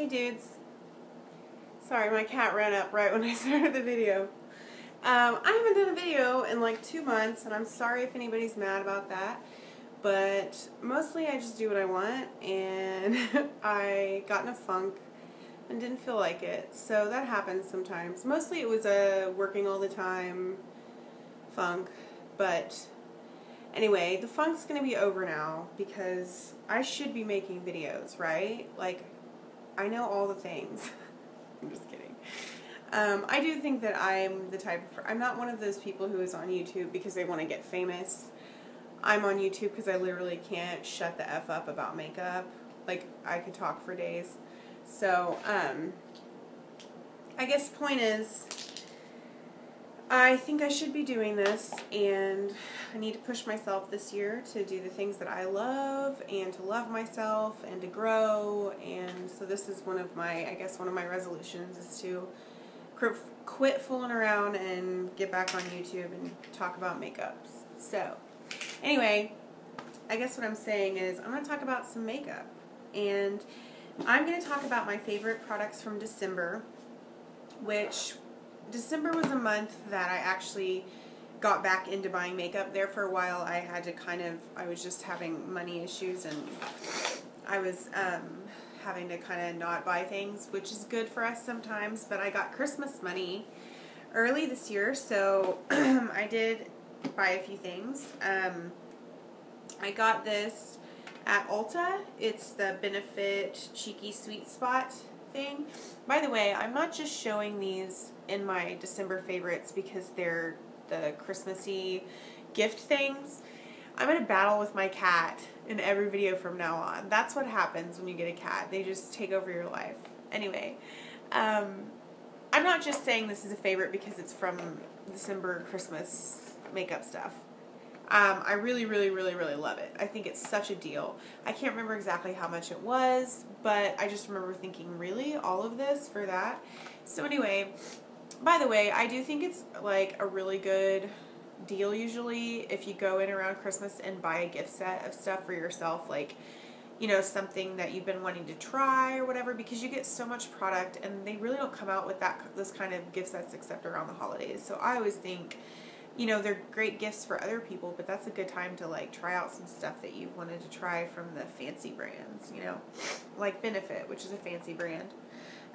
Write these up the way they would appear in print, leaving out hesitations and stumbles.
Hey dudes. Sorry, my cat ran up right when I started the video. I haven't done a video in like 2 months, and I'm sorry if anybody's mad about that. But mostly I just do what I want, and I got in a funk and didn't feel like it. So that happens sometimes. Mostly it was a working all the time funk, but anyway, the funk's gonna be over now because I should be making videos, right? Like, I know all the things. I'm just kidding. I do think that I'm the type of... I'm not one of those people who is on YouTube because they want to get famous. I'm on YouTube because I literally can't shut the F up about makeup. Like, I could talk for days. So, I guess the point is, I think I should be doing this, and I need to push myself this year to do the things that I love, and to love myself, and to grow, and so this is one of my, I guess one of my resolutions is to quit fooling around and get back on YouTube and talk about makeups. So, anyway, I guess what I'm saying is I'm going to talk about some makeup, and I'm going to talk about my favorite products from December, which December was a month that I actually got back into buying makeup. There for a while I had to I was just having money issues, and I was having to kind of not buy things, which is good for us sometimes, but I got Christmas money early this year, so I did buy a few things. I got this at Ulta. It's the Benefit Cheeky Sweet Spot thing. By the way, I'm not just showing these in my December favorites because they're the Christmassy gift things. I'm going to battle with my cat in every video from now on. That's what happens when you get a cat. They just take over your life. Anyway, I'm not just saying this is a favorite because it's from December Christmas makeup stuff. I really, really, really, really love it. I think it's such a deal. I can't remember exactly how much it was, but I just remember thinking, really? All of this for that? So anyway, by the way, I do think it's like a really good deal usually if you go in around Christmas and buy a gift set of stuff for yourself, like, you know, something that you've been wanting to try or whatever, because you get so much product and they really don't come out with those kind of gift sets except around the holidays. So I always think, you know, they're great gifts for other people, but that's a good time to like try out some stuff that you wanted to try from the fancy brands, you know, like Benefit, which is a fancy brand.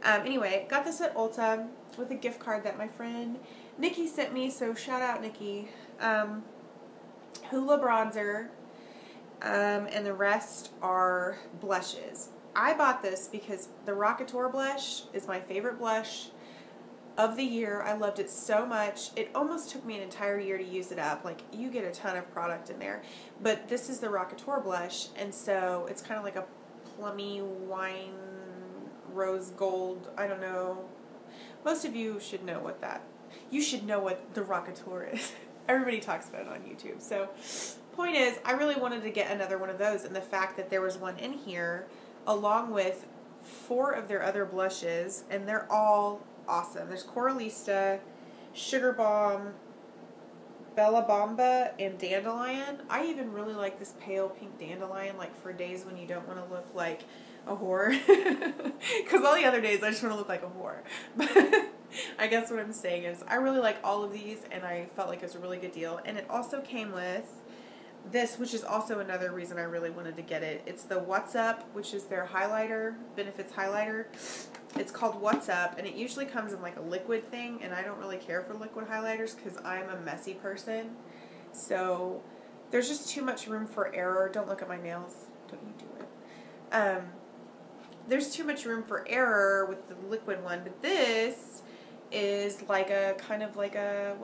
Anyway, got this at Ulta with a gift card that my friend Nikki sent me, so shout out Nikki. Hoola bronzer, and the rest are blushes. I bought this because the Rockateur blush is my favorite blush of the year. I loved it so much. It almost took me an entire year to use it up. Like, you get a ton of product in there. But this is the Rockateur blush, and so it's kind of like a plummy wine rose gold. I don't know. Most of you should know what you should know what the Rockateur is. Everybody talks about it on YouTube. So, point is, I really wanted to get another one of those, and the fact that there was one in here along with 4 of their other blushes, and they're all awesome. There's Coralista, Sugar Bomb, Bella Bamba, and Dandelion. I even really like this pale pink Dandelion, like for days when you don't want to look like a whore. Because all the other days I just want to look like a whore. But I guess what I'm saying is I really like all of these, and I felt like it was a really good deal. And it also came with this, which is also another reason I really wanted to get it. It's the What's Up, which is their highlighter, Benefit's highlighter. It's called What's Up, and it usually comes in like a liquid thing, and I don't really care for liquid highlighters because I'm a messy person. So there's just too much room for error. Don't look at my nails. Don't you do it. There's too much room for error with the liquid one, but this is like a kind of like a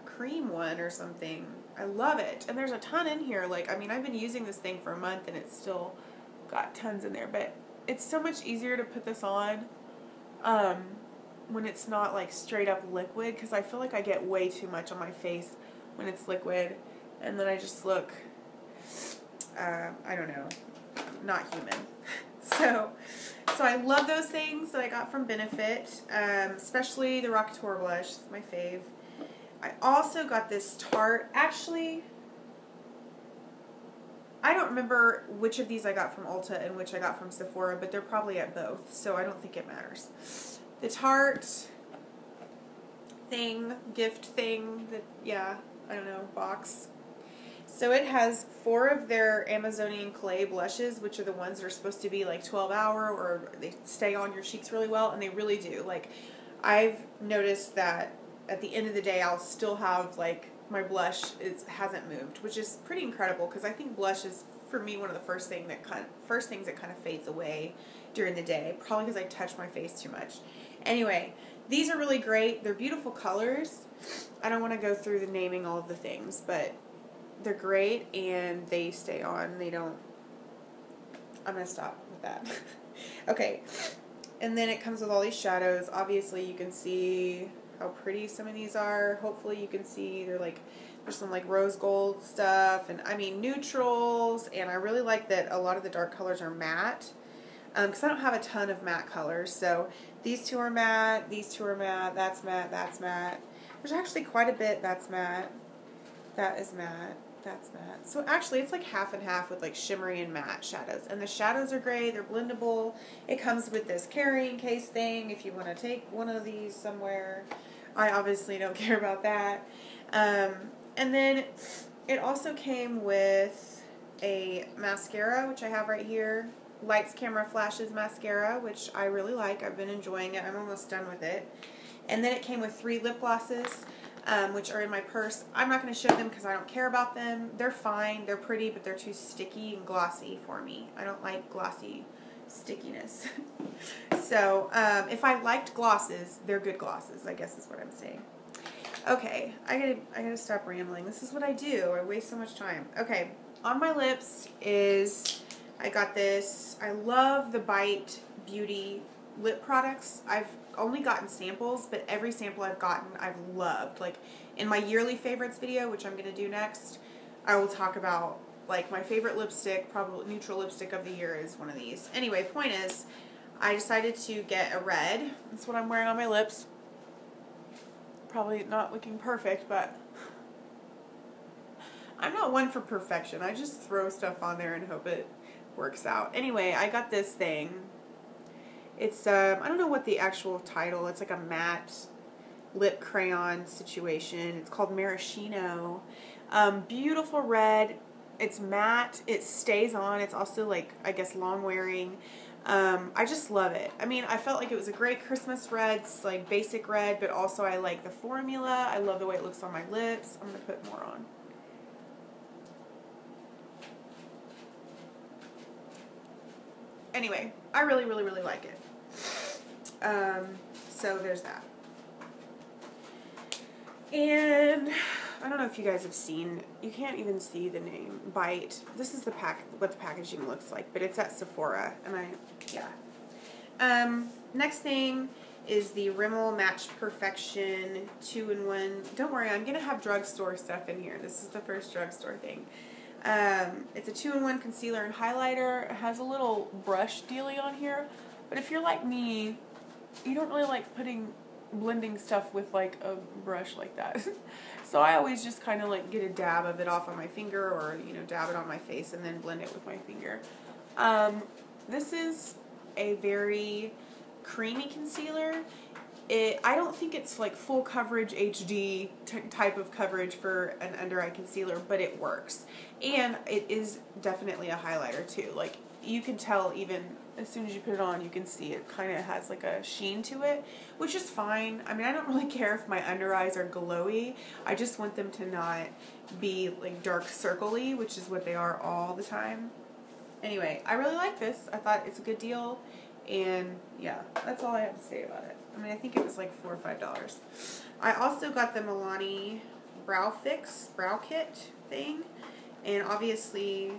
cream one or something. I love it. And there's a ton in here. Like, I mean, I've been using this thing for a month and it's still got tons in there, but it's so much easier to put this on when it's not like straight up liquid, because I feel like I get way too much on my face when it's liquid, and then I just look I don't know, not human. So I love those things that I got from Benefit, especially the Rockateur blush. It's my fave. I also got this Tarte. Actually, I don't remember which of these I got from Ulta and which I got from Sephora, but they're probably at both, so I don't think it matters. The Tarte thing, gift thing, that, yeah, I don't know, box. So it has 4 of their Amazonian clay blushes, which are the ones that are supposed to be like 12-hour, or they stay on your cheeks really well, and they really do. Like, I've noticed that at the end of the day, I'll still have, like, my blush hasn't moved, which is pretty incredible, because I think blush is, for me, one of the first things that kind of fades away during the day, probably because I touch my face too much. Anyway, these are really great. They're beautiful colors. I don't want to go through the naming all of the things, but they're great, and they stay on. They don't... I'm going to stop with that. Okay. And then it comes with all these shadows. Obviously, you can see how pretty some of these are. Hopefully, you can see there's some like rose gold stuff, and I mean neutrals, and I really like that a lot of the dark colors are matte, because I don't have a ton of matte colors. So these two are matte, these two are matte, that's matte, that's matte. There's actually quite a bit that's matte. That is matte. That's matte. So actually it's like half and half with like shimmery and matte shadows. And the shadows are great. They're blendable. It comes with this carrying case thing if you want to take one of these somewhere. I obviously don't care about that. And then it also came with a mascara, which I have right here. Lights, Camera, Flashes mascara, which I really like. I've been enjoying it. I'm almost done with it. And then it came with 3 lip glosses, which are in my purse. I'm not going to show them because I don't care about them. They're fine. They're pretty, but they're too sticky and glossy for me. I don't like glossy stickiness. So, if I liked glosses, they're good glosses, I guess is what I'm saying. Okay, I gotta stop rambling. This is what I do. I waste so much time. Okay, on my lips I got this. I love the Bite Beauty lip products. I've only gotten samples, but every sample I've gotten, I've loved. Like, in my yearly favorites video, which I'm going to do next, I will talk about, like, my favorite lipstick, probably neutral lipstick of the year is one of these. Anyway, point is, I decided to get a red. That's what I'm wearing on my lips. Probably not looking perfect, but I'm not one for perfection. I just throw stuff on there and hope it works out. Anyway, I got this thing. It's, I don't know what the actual title, it's like a matte lip crayon situation. It's called Maraschino. Beautiful red. It's matte. It stays on. It's also, like, I guess long wearing. I just love it. I mean, I felt like it was a great Christmas red. It's like basic red, but also I like the formula. I love the way it looks on my lips. I'm going to put more on. Anyway, I really, really, really like it. So there's that. And I don't know if you guys have seen, you can't even see the name, Bite. This is what the packaging looks like, but it's at Sephora, and yeah. Next thing is the Rimmel Match Perfection 2-in-1. Don't worry, I'm going to have drugstore stuff in here. This is the first drugstore thing. It's a 2-in-1 concealer and highlighter. It has a little brush dealy on here, but if you're like me, you don't really like blending stuff with like a brush like that. So I always just kind of like get a dab of it off on my finger, or, you know, dab it on my face and then blend it with my finger. This is a very creamy concealer. I don't think it's like full coverage HD type of coverage for an under eye concealer, but it works. And it is definitely a highlighter too. Like, you can tell even as soon as you put it on, you can see it kind of has like a sheen to it, which is fine. I mean, I don't really care if my under eyes are glowy. I just want them to not be like dark circle-y, which is what they are all the time. Anyway, I really like this. I thought it's a good deal. And yeah, that's all I have to say about it. I mean, I think it was like $4 or $5. I also got the Milani Brow Kit thing. And obviously,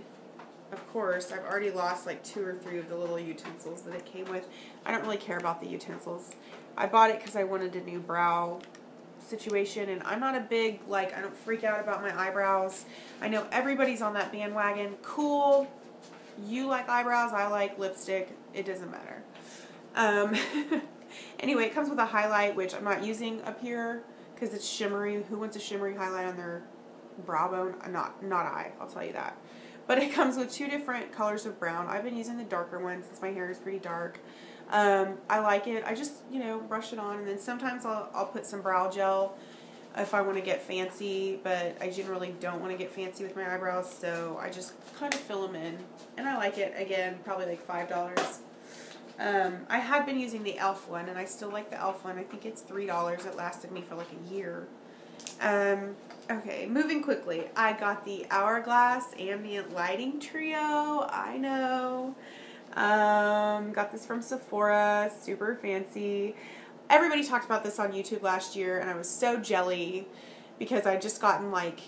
of course, I've already lost like 2 or 3 of the little utensils that it came with. I don't really care about the utensils. I bought it because I wanted a new brow situation, and I'm not a big, like, I don't freak out about my eyebrows. I know everybody's on that bandwagon. Cool. You like eyebrows, I like lipstick. It doesn't matter. Anyway, it comes with a highlight, which I'm not using up here because it's shimmery. Who wants a shimmery highlight on their brow bone? Not I, I'll tell you that. But it comes with 2 different colors of brown. I've been using the darker one since my hair is pretty dark. I like it. I just, you know, brush it on, and then sometimes I'll put some brow gel if I want to get fancy, but I generally don't want to get fancy with my eyebrows, so I just kind of fill them in. And I like it. Again, probably like $5. I had been using the e.l.f. one, and I still like the e.l.f. one. I think it's $3. It lasted me for like a year. Okay, moving quickly. I got the Hourglass Ambient Lighting Trio. I know. Got this from Sephora. Super fancy. Everybody talked about this on YouTube last year, and I was so jelly because I'd just gotten like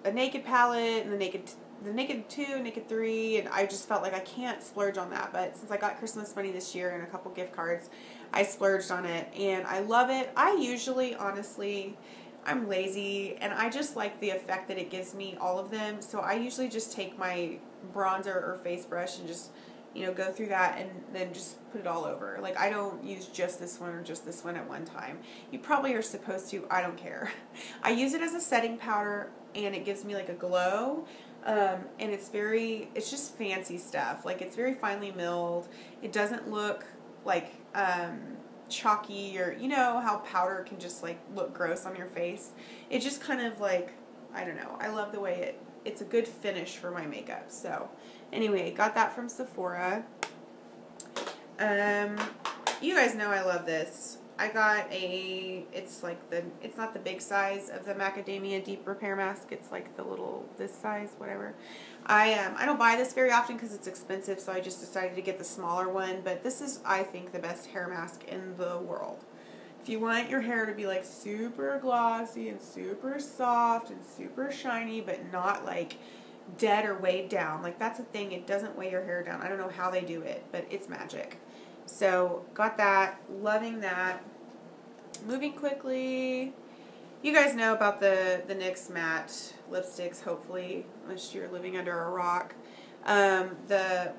a Naked palette and the Naked 2, Naked 3, and I just felt like I can't splurge on that. But since I got Christmas money this year and a couple gift cards, I splurged on it, and I love it. I usually, honestly, I'm lazy, and I just like the effect that it gives me, all of them. So I usually just take my bronzer or face brush and just, you know, go through that and then just put it all over. Like, I don't use just this one or just this one at one time. You probably are supposed to. I don't care. I use it as a setting powder, and it gives me like a glow. And it's just fancy stuff. Like, it's very finely milled. It doesn't look like chalky, or you know how powder can just like look gross on your face. It just kind of like, I don't know. I love the way it's a good finish for my makeup. So anyway, got that from Sephora. You guys know I love this. I got it's not the big size of the Macadamia Deep Repair Mask. It's like the little, this size, whatever. I don't buy this very often because it's expensive, so I just decided to get the smaller one. But this is, I think, the best hair mask in the world. If you want your hair to be like super glossy and super soft and super shiny, but not like dead or weighed down. Like, that's a thing. It doesn't weigh your hair down. I don't know how they do it, but it's magic. So got that. Loving that. Moving quickly. You guys know about the NYX matte lipsticks, hopefully, unless you're living under a rock. The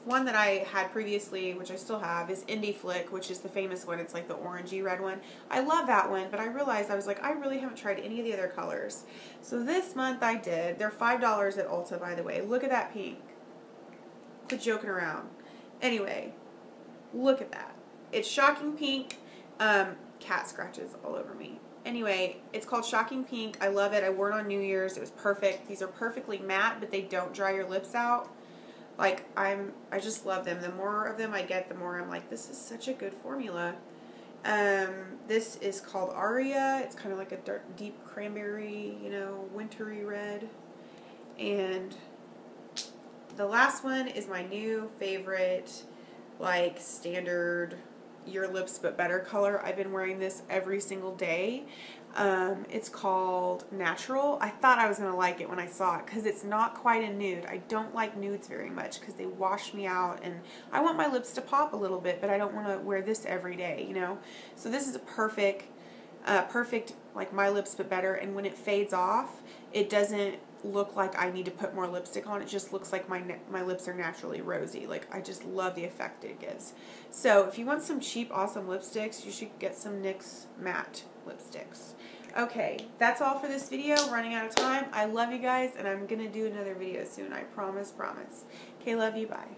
one that I had previously, which I still have, is Indie Flick, which is the famous one. It's like the orangey red one. I love that one, but I realized, I was like, I really haven't tried any of the other colors. So this month I did. They're $5 at Ulta, by the way. Look at that pink. Quit joking around. Anyway, look at that. It's shocking pink. Cat scratches all over me. Anyway, it's called Shocking Pink. I love it. I wore it on New Year's. It was perfect. These are perfectly matte, but they don't dry your lips out. Like, I just love them. The more of them I get, the more I'm like, this is such a good formula. This is called Aria. It's kind of like a dark, deep cranberry, you know, wintry red. And the last one is my new favorite, like, standard Your Lips But Better color. I've been wearing this every single day. It's called Natural. I thought I was going to like it when I saw it because it's not quite a nude. I don't like nudes very much because they wash me out, and I want my lips to pop a little bit, but I don't want to wear this every day, you know? So this is a perfect, like, My Lips But Better, and when it fades off, it doesn't look like I need to put more lipstick on. It just looks like my lips are naturally rosy. Like, I just love the effect it gives. So if you want some cheap, awesome lipsticks, you should get some NYX matte lipsticks. Okay, that's all for this video. Running out of time. I love you guys, and I'm going to do another video soon. I promise. Okay, love you. Bye.